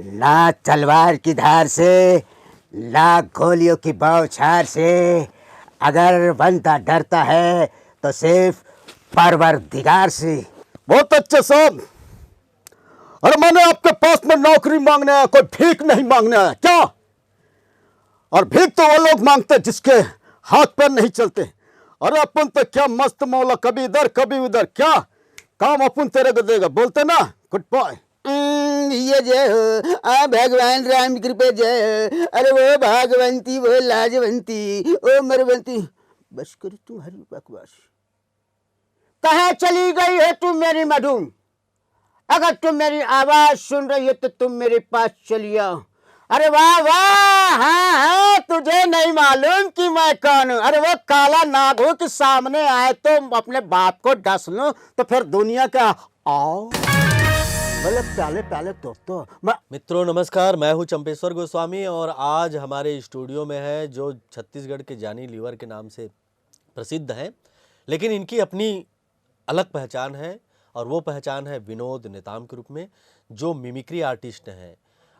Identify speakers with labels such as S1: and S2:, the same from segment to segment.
S1: ना तलवार की धार से, ना गोलियों की बौछार से। अगर बंदा डरता है तो सिर्फ परवरदिगार से।
S2: बहुत अच्छे साहब। अरे मैंने आपके पास में नौकरी मांगने आया, कोई भीख नहीं मांगने आया क्या? और भीख तो वो लोग मांगते जिसके हाथ पैर नहीं चलते। अरे अपन तो क्या मस्त मौला, कभी इधर कभी उधर, क्या काम अपन तेरे को देगा? बोलते ना गुड बॉय।
S1: ये जय हो भगवान राम की कृपा जय हो। अरे वो भागवंती, वो लाजवंती, ओ मरवंती। बस करो तुम्हारी बकवास। कहाँ चली गई है तुम मेरी मधु? अगर तुम मेरी आवाज सुन रही हो तो तुम मेरे पास चली आओ। अरे वाह वाह, हाँ हाँ, तुझे नहीं मालूम कि मैं कौन हूँ? अरे वो काला नाग हो कि सामने आए तो अपने बाप को डस लो, तो फिर दुनिया का आओ। बोले पहले पहले दोस्तों
S3: मित्रों नमस्कार, मैं हूं चंपेश्वर गोस्वामी और आज हमारे स्टूडियो में है जो छत्तीसगढ़ के जानी लीवर के नाम से प्रसिद्ध हैं, लेकिन इनकी अपनी अलग पहचान है और वो पहचान है विनोद नेताम के रूप में, जो मिमिक्री आर्टिस्ट हैं।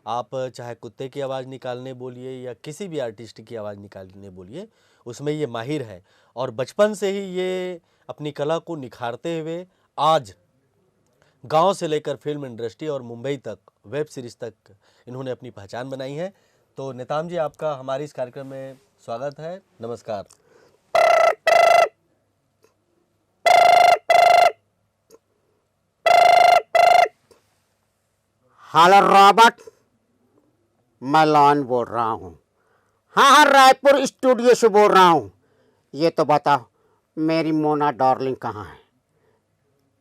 S3: आप चाहे कुत्ते की आवाज़ निकालने बोलिए या किसी भी आर्टिस्ट की आवाज़ निकालने बोलिए, उसमें ये माहिर है और बचपन से ही ये अपनी कला को निखारते हुए आज गांव से लेकर फिल्म इंडस्ट्री और मुंबई तक, वेब सीरीज तक इन्होंने अपनी पहचान बनाई है। तो नेताम जी, आपका हमारे इस कार्यक्रम में स्वागत है। नमस्कार।
S1: हेलो रॉबर्ट, मैं लॉन बोल रहा हूँ। हाँ हाँ, रायपुर स्टूडियो से बोल रहा हूँ। ये तो बताओ मेरी मोना डार्लिंग कहाँ है?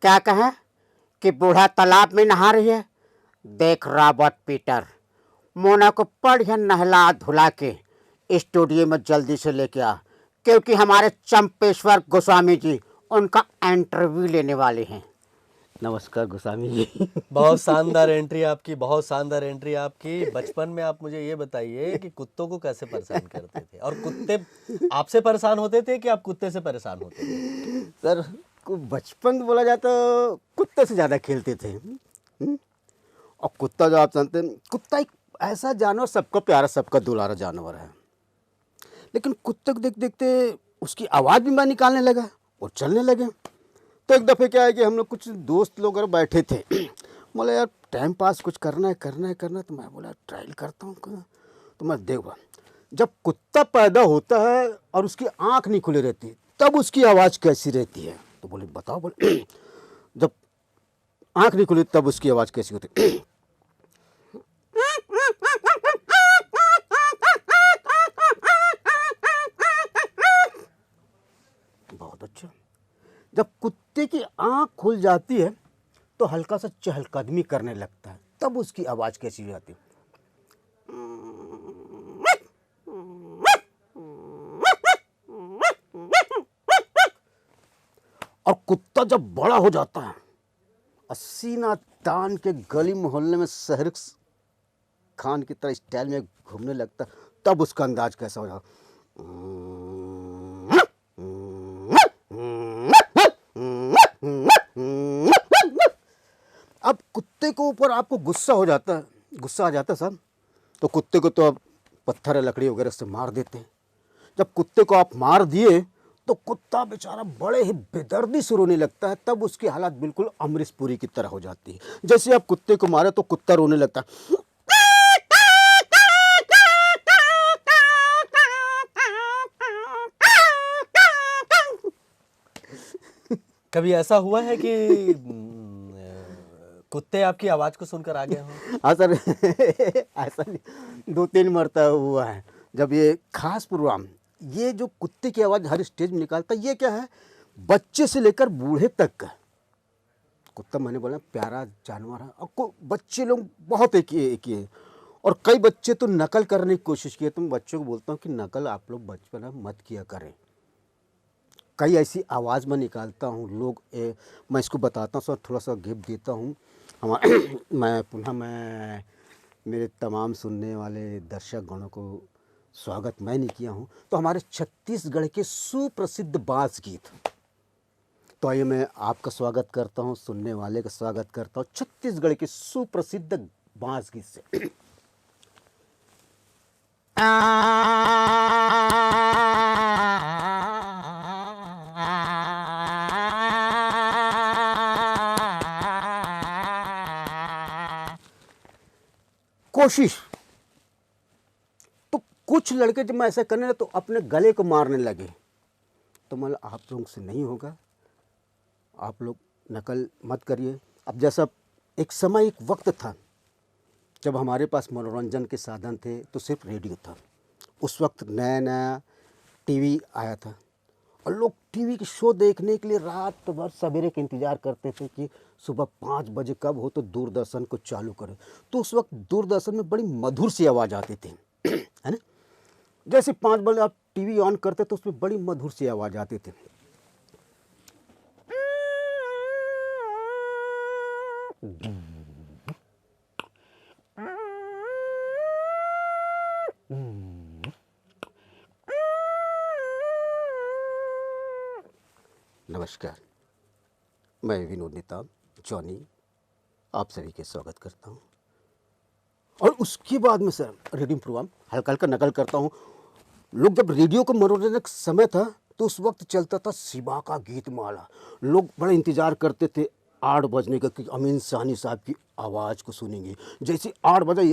S1: क्या कहे कि बूढ़ा तालाब में नहा रही है? देख रॉबर्ट पीटर, मोना को बढ़िया नहला धुला के स्टूडियो में जल्दी से लेके आ, क्योंकि हमारे चंपेश्वर गोस्वामी जी उनका इंटरव्यू लेने वाले हैं। नमस्कार गोस्वामी जी।
S3: बहुत शानदार एंट्री आपकी, बहुत शानदार एंट्री आपकी। बचपन में आप मुझे ये बताइए कि कुत्तों को कैसे परेशान करते थे और कुत्ते आपसे परेशान होते थे कि आप कुत्ते से परेशान होते थे?
S1: सर, बचपन बोला जाए तो कुत्ते से ज़्यादा खेलते थे। और कुत्ता जो आप जानते हैं, कुत्ता एक ऐसा जानवर सबका प्यारा, सबका दुलारा जानवर है। लेकिन कुत्ते को देख देखते उसकी आवाज़ भी मैं निकालने लगा और चलने लगे। तो एक दफ़े क्या है कि हम लोग कुछ दोस्त लोग अगर बैठे थे, बोले यार टाइम पास कुछ करना है करना है करना है, तो मैं बोला ट्रायल करता हूँ। तो मैं देखा, जब कुत्ता पैदा होता है और उसकी आँख नहीं खुली रहती तब उसकी आवाज़ कैसी रहती है। तो बोले बताओ। बोले जब आँख नहीं खुली तब उसकी आवाज़ कैसी होती? बहुत अच्छा। जब कुत्ते की आँख खुल जाती है तो हल्का सा चहलकदमी करने लगता है, तब उसकी आवाज़ कैसी हो जाती है? और कुत्ता जब बड़ा हो जाता है, सीना तान के गली मोहल्ले में शहर खान की तरह स्टाइल में घूमने लगता है, तब उसका अंदाज कैसा हो जाता? अब कुत्ते के ऊपर आपको गुस्सा हो जाता है, गुस्सा आ जाता है साहब, तो कुत्ते को तो आप पत्थर लकड़ी वगैरह से मार देते हैं। जब कुत्ते को आप मार दिए तो कुत्ता बेचारा बड़े ही बेदर्दी से रोने लगता है, तब उसकी हालत बिल्कुल अमरीश पुरी की तरह हो जाती है। जैसे आप कुत्ते को मारे तो कुत्ता रोने लगता है।
S3: कभी ऐसा हुआ है कि कुत्ते आपकी आवाज़ को सुनकर आ गए हों?
S1: हाँ सर, ऐसा नहीं, 2-3 मरतबा हुआ है। जब ये खास प्रोग्राम, ये जो कुत्ते की आवाज़ हर स्टेज में निकालता है, ये क्या है, बच्चे से लेकर बूढ़े तक का कुत्ता, मैंने बोला प्यारा जानवर है। और बच्चे लोग बहुत एक ही और कई बच्चे तो नकल करने की कोशिश किए। तो मैं बच्चों को बोलता हूँ कि नकल आप लोग बचपन में मत किया करें। कई ऐसी आवाज़ मैं निकालता हूँ, मैं इसको बताता हूँ सर, थोड़ा सा गिफ्ट देता हूँ। मैं मेरे तमाम सुनने वाले दर्शक गणों को स्वागत मैं नहीं किया हूँ, तो हमारे छत्तीसगढ़ के सुप्रसिद्ध बाँस गीत, तो आइए मैं आपका स्वागत करता हूँ, सुनने वाले का स्वागत करता हूँ। छत्तीसगढ़ के सुप्रसिद्ध बांस गीत से। कोशिश तो कुछ लड़के जब मैं ऐसा करने लगा तो अपने गले को मारने लगे, तो मतलब आप लोगों से नहीं होगा, आप लोग नकल मत करिए। अब जैसा एक समय एक वक्त था जब हमारे पास मनोरंजन के साधन थे तो सिर्फ रेडियो था। उस वक्त नया नया टीवी आया था और लोग टीवी के शो देखने के लिए रात भर सवेरे का इंतज़ार करते थे कि सुबह 5 बजे कब हो तो दूरदर्शन को चालू करें। तो उस वक्त दूरदर्शन में बड़ी मधुर सी आवाज़ आती थी है ना। जैसे 5 बजे आप टीवी ऑन करते तो उसमें बड़ी मधुर सी आवाज़ आती थी। नमस्कार, मैं विनोद नेताम जॉनी आप सभी के स्वागत करता हूँ। और उसके बाद में सर रेडियो प्रोग्राम हल्का हल्का नकल करता हूँ। लोग जब रेडियो का मनोरंजन समय था तो उस वक्त चलता था शिवा का गीत माला। लोग बड़ा इंतज़ार करते थे 8 बजने का कि अमीन साहनी साहब की आवाज़ को सुनेंगे। जैसे 8 बजे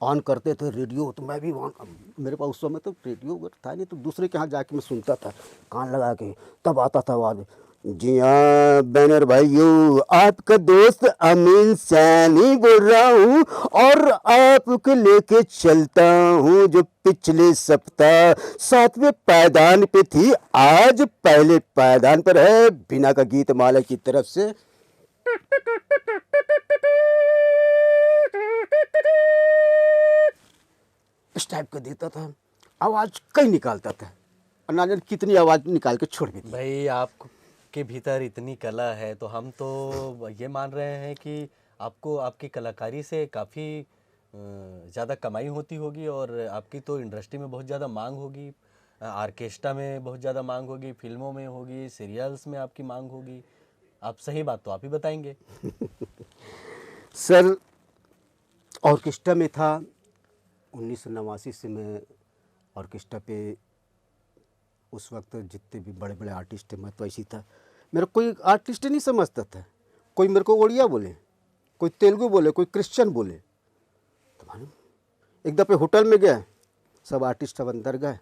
S1: ऑन करते थे रेडियो तो मैं भी मेरे पास उस समय तो रेडियो था नहीं, तो दूसरे के यहाँ जाके मैं सुनता था कान लगा के, तब आता था आवाज़, जी हाँ बैनर भाइयों, आपका दोस्त अमीन सैनी बोल रहा हूँ और आपको लेके चलता हूँ जो पिछले सप्ताह 7वें पायदान पे थी, आज पहले पायदान पर है। बिना का गीत माला की तरफ से इस टाइप का देता था, आवाज़ कहीं निकालता था और ना जाने कितनी आवाज़ निकाल के छोड़ देती।
S3: भाई आपके भीतर इतनी कला है तो हम तो ये मान रहे हैं कि आपको आपकी कलाकारी से काफ़ी ज़्यादा कमाई होती होगी और आपकी तो इंडस्ट्री में बहुत ज़्यादा मांग होगी, आर्केस्ट्रा में बहुत ज़्यादा मांग होगी, फिल्मों में होगी, सीरियल्स में आपकी मांग होगी। आप सही बात तो आप ही बताएंगे।
S1: सर ऑर्केस्ट्रा में था 1989 से मैं ऑर्केस्ट्रा पे। उस वक्त जितने भी बड़े बड़े आर्टिस्ट थे मैं तो ऐसी था, मेरा कोई आर्टिस्ट नहीं समझता था। कोई मेरे को उड़िया बोले, कोई तेलुगु बोले, कोई क्रिश्चियन बोले, तो मालूम एक दफ़े होटल में गया, सब आर्टिस्ट सब अंदर गए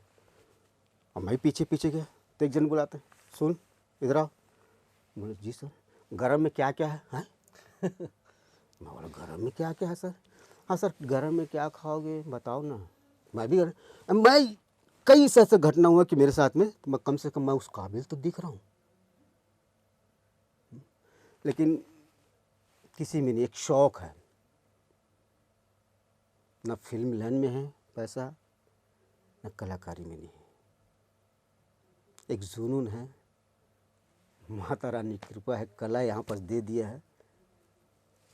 S1: और मैं पीछे पीछे गया तो एक जन बुलाते, सुन इधर आओ। बोले जी सर, गरम में क्या क्या है? हैं? मैं बोला गरम में क्या क्या है सर? हाँ सर, गरम में क्या खाओगे बताओ ना। मैं कई ऐसा घटना हुआ कि मेरे साथ में, तो मैं कम से कम मैं उस काबिल तो दिख रहा हूँ, लेकिन किसी में नहीं। एक शौक़ है, ना फिल्म लाइन में है पैसा, ना कलाकारी में नहीं है। एक जुनून है, माता रानी की कृपा है, कला यहाँ पर दे दिया है,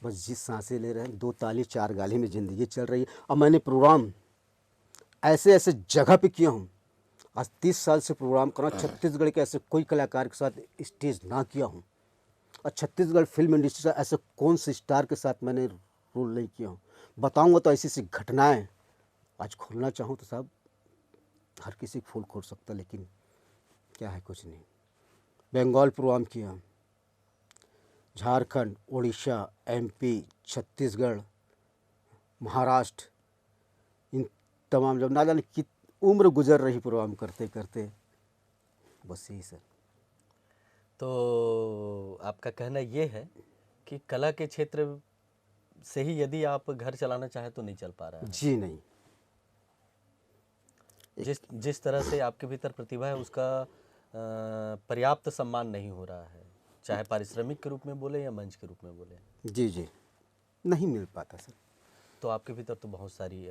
S1: बस जिस सांसें ले रहे हैं 2 ताली 4 गाली में ज़िंदगी चल रही है। और मैंने प्रोग्राम ऐसे ऐसे जगह पे किया हूँ, आज 30 साल से प्रोग्राम कर रहा हूँ। छत्तीसगढ़ के ऐसे कोई कलाकार के साथ स्टेज ना किया हूँ और छत्तीसगढ़ फिल्म इंडस्ट्री से ऐसे कौन से स्टार के साथ मैंने रोल नहीं किया हूँ। बताऊँगा तो ऐसी ऐसी घटनाएँ आज खोलना चाहूँ तो साहब हर किसी को फूल खोल सकता, लेकिन क्या है कुछ नहीं। बंगाल प्रोग्राम किया, झारखंड, उड़ीसा, एमपी, छत्तीसगढ़, महाराष्ट्र, इन तमाम जब ना जाने कि उम्र गुजर रही प्रोग्राम करते करते, बस यही सर।
S3: तो आपका कहना ये है कि कला के क्षेत्र से ही यदि आप घर चलाना चाहें तो नहीं चल पा रहा है।
S1: जी नहीं।
S3: जिस तरह से आपके भीतर प्रतिभा है उसका पर्याप्त सम्मान नहीं हो रहा है, चाहे पारिश्रमिक के रूप में बोले या मंच के रूप में बोले।
S1: जी जी, नहीं मिल पाता सर।
S3: तो आपके भीतर तो बहुत सारी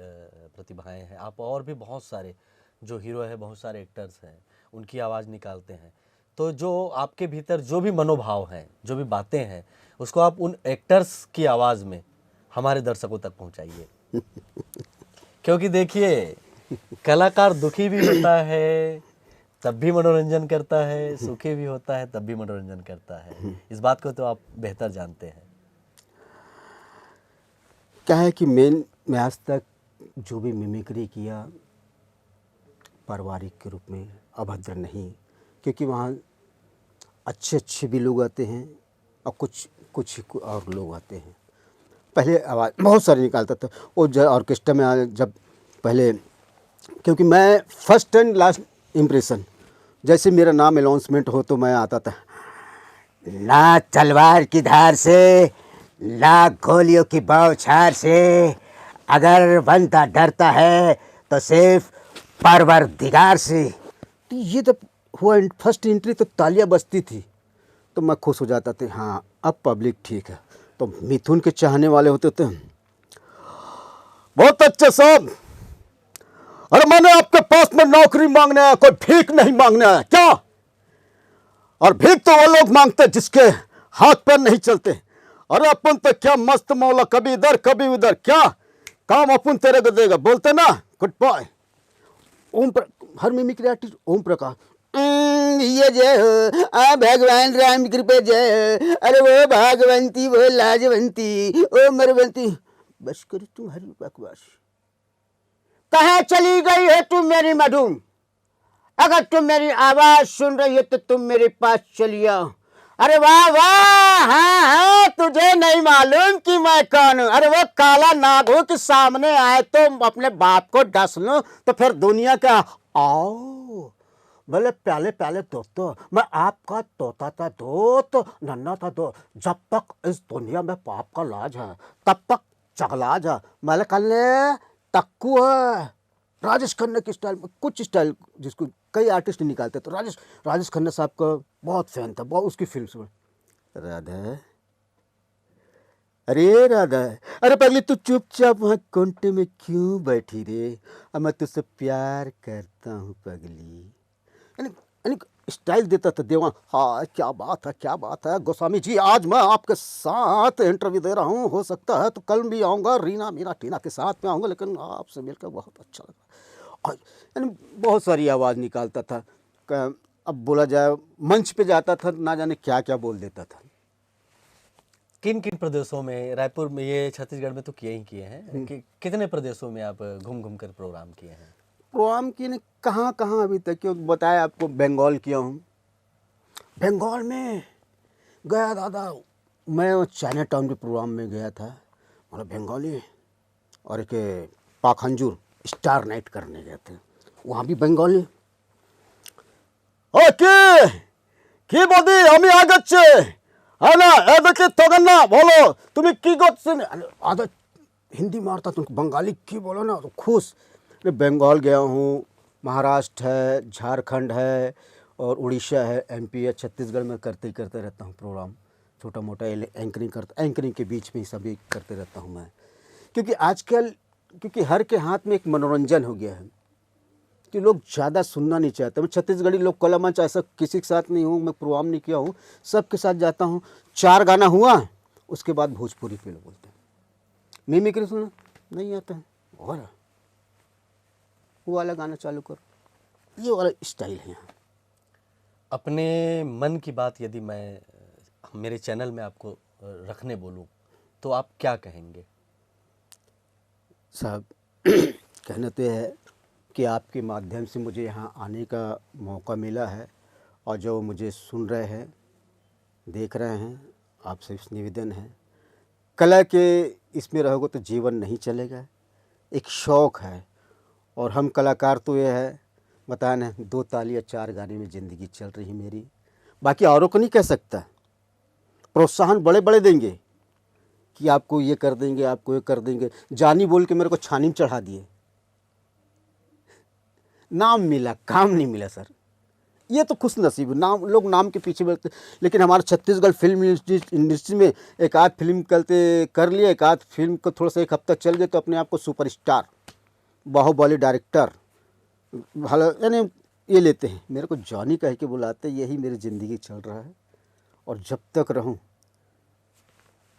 S3: प्रतिभाएं हैं, आप और भी बहुत सारे जो हीरो है, बहुत सारे एक्टर्स हैं, उनकी आवाज़ निकालते हैं। तो जो आपके भीतर जो भी मनोभाव हैं, जो भी बातें हैं, उसको आप उन एक्टर्स की आवाज़ में हमारे दर्शकों तक पहुंचाइए। क्योंकि देखिए, कलाकार दुखी भी होता है तब भी मनोरंजन करता है, सुखी भी होता है तब भी मनोरंजन करता है। इस बात को तो आप बेहतर जानते हैं।
S1: क्या है कि मैं आज तक जो भी मिमिक्री किया पारिवारिक के रूप में अभद्र नहीं, क्योंकि वहाँ अच्छे अच्छे भी लोग आते हैं और कुछ और लोग आते हैं। पहले आवाज़ बहुत सारी निकालता था वो ऑर्केस्ट्रा में जब पहले, क्योंकि मैं फर्स्ट एंड लास्ट इम्प्रेशन, जैसे मेरा नाम अनाउंसमेंट हो तो मैं आता था, ना तलवार की धार से ना गोलियों की बौछार से, अगर बंदा डरता है तो सिर्फ परवरदिगार से। तो ये जब हुआ फर्स्ट एंट्री तो तालियां बजती थी तो मैं खुश हो जाता था, हाँ अब पब्लिक ठीक है। तो मिथुन के चाहने वाले होते थे,
S2: बहुत अच्छे साहब, अरे मैंने आपके पास में नौकरी मांगने आया, कोई भीख नहीं मांगने आया क्या? और भीख तो वो लोग मांगते जिसके हाथ पैर नहीं चलते। अरे अपन तो क्या मस्त मौला, कभी इधर कभी उधर, क्या काम अपन तेरे को देगा, बोलते ना गुड बॉय।
S1: हर मिमिक्री आर्टिस्ट ओम प्रकाश, ये जय हो भगवान राम कृपा जय हो, अरे वो भागवंती वो लाजवंती ओ मरवंती। बस करो तुम्हारी बकवास। कहाँ चली गई है तुम मेरी मधुम? अगर तुम मेरी आवाज सुन रही हो तो तुम मेरे पास चली आओ। अरे वाह वाह, हाँ हाँ, तुझे नहीं मालूम कि मैं कौन हूँ? अरे वो काला नाग हो कि सामने आए तो अपने बाप को डस लो, तो फिर दुनिया का आओ बोले प्याले प्याले दोस्तों, मैं आपका तोता था दोस्त, नन्ना था दोस्त। जब तक इस दुनिया में पाप का लाज है तब तक चगला जा। मैंने कल टक्कू है राजेश खन्ना की स्टाइल में, कुछ स्टाइल जिसको कई आर्टिस्ट निकालते, तो राजेश खन्ना साहब का बहुत फैन था, बहुत उसकी फिल्म में। राधा, अरे राधा, अरे पगली तू चुपचाप वहाँ कोंटे में क्यों बैठी रे? अब मैं तुझसे प्यार करता हूँ पगली। यानी स्टाइल देता था देवा। हाँ क्या बात है, क्या बात है गोस्वामी जी, आज मैं आपके साथ इंटरव्यू दे रहा हूँ, हो सकता है तो कल भी आऊँगा, रीना मीना टीना के साथ में आऊँगा, लेकिन आपसे मिलकर बहुत अच्छा लगा। और यानी बहुत सारी आवाज़ निकालता था। अब बोला जाए मंच पे जाता था, ना जाने क्या क्या बोल देता था।
S3: किन किन प्रदेशों में, रायपुर में, ये छत्तीसगढ़ में तो किए ही किए हैं, कितने प्रदेशों में आप घूम घूम कर प्रोग्राम किए हैं?
S1: प्रोग्राम किए ने कहाँ कहाँ अभी तक, क्यों बताया आपको, बंगाल किया हूँ। बंगाल में गया दादा, मैं चाइना टाउन के प्रोग्राम में गया था, मतलब बंगाली, और एक पाखंजूर स्टार नाइट करने गए थे, वहाँ भी बंगाली।
S2: ओके की बदी हमें आगे है ना, एदके तगन्ना बोलो तुम्हें की गोत्सन
S1: आधा हिंदी मारता तुम, बंगाली की बोलो ना तो खुश। मैं बंगाल गया हूँ, महाराष्ट्र है, झारखंड है, और उड़ीसा है, एमपी है, छत्तीसगढ़ में करते रहता हूँ प्रोग्राम, छोटा मोटा एंकरिंग के बीच में ही सभी करते रहता हूँ मैं। क्योंकि आजकल क्योंकि हर के हाथ में एक मनोरंजन हो गया है कि लोग ज़्यादा सुनना नहीं चाहते। मैं छत्तीसगढ़ी लोक कला मंच ऐसा किसी के साथ नहीं हूँ, मैं प्रोग्राम नहीं किया हूँ, सबके साथ जाता हूँ, 4 गाना हुआ उसके बाद भोजपुरी पे लोग बोलते हैं, मिमिक्री सुनना नहीं आता है, और वो वाला गाना चालू करो, ये वाला स्टाइल है यहाँ।
S3: अपने मन की बात यदि मैं मेरे चैनल में आपको रखने बोलूं तो आप क्या कहेंगे?
S1: साहब कहना तो है कि आपके माध्यम से मुझे यहाँ आने का मौका मिला है, और जो मुझे सुन रहे हैं, देख रहे हैं, आपसे इस निवेदन है, कला के इसमें रहोगे तो जीवन नहीं चलेगा, एक शौक़ है। और हम कलाकार तो ये है, बताया ना, 2 ताली या 4 गाने में ज़िंदगी चल रही मेरी, बाकी औरों को नहीं कह सकता। प्रोत्साहन बड़े बड़े देंगे कि आपको ये कर देंगे, आपको ये कर देंगे, जानी बोल के मेरे को छानी में चढ़ा दिए, नाम मिला काम नहीं मिला सर, ये तो खुश नसीब। नाम, लोग नाम के पीछे बढ़ते, लेकिन हमारे छत्तीसगढ़ फिल्म इंडस्ट्री में एक आध फिल्म कर लिए, एक आध फिल्म को थोड़ा सा एक हफ्ता चल गए तो अपने आप को सुपरस्टार, बाहुबली डायरेक्टर भला यानी ये लेते हैं। मेरे को जॉनी कह के बुलाते, यही मेरी ज़िंदगी चल रहा है, और जब तक रहूं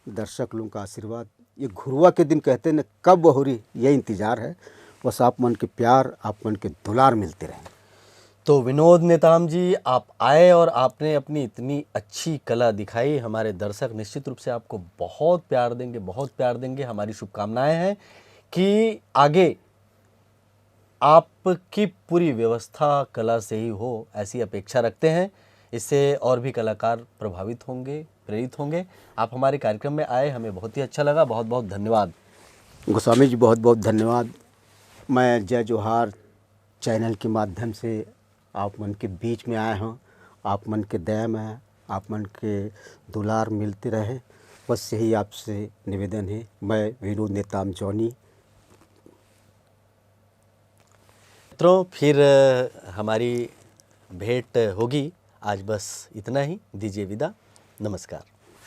S1: दर्शक लोगों का आशीर्वाद, ये घुरवा के दिन कहते हैं न कब हो रही, ये इंतज़ार है, बस आप मन के प्यार, आप मन के दुलार मिलते रहें।
S3: तो विनोद नेताम जी, आप आए और आपने अपनी इतनी अच्छी कला दिखाई। हमारे दर्शक निश्चित रूप से आपको बहुत प्यार देंगे, बहुत प्यार देंगे। हमारी शुभकामनाएं हैं कि आगे आपकी पूरी व्यवस्था कला से ही हो, ऐसी अपेक्षा रखते हैं। इससे और भी कलाकार प्रभावित होंगे, प्रेरित होंगे। आप हमारे कार्यक्रम में आए, हमें बहुत ही अच्छा लगा। बहुत बहुत धन्यवाद।
S1: गोस्वामी जी बहुत बहुत धन्यवाद। मैं जय जोहार चैनल के माध्यम से आप मन के बीच में आए हूँ। आप मन के दया में, आप मन के दुलार मिलते रहे, बस यही आपसे निवेदन है। मैं विनोद नेताम जॉनी।
S3: मित्रों, फिर हमारी भेंट होगी। आज बस इतना ही, दीजिए विदा। नमस्कार।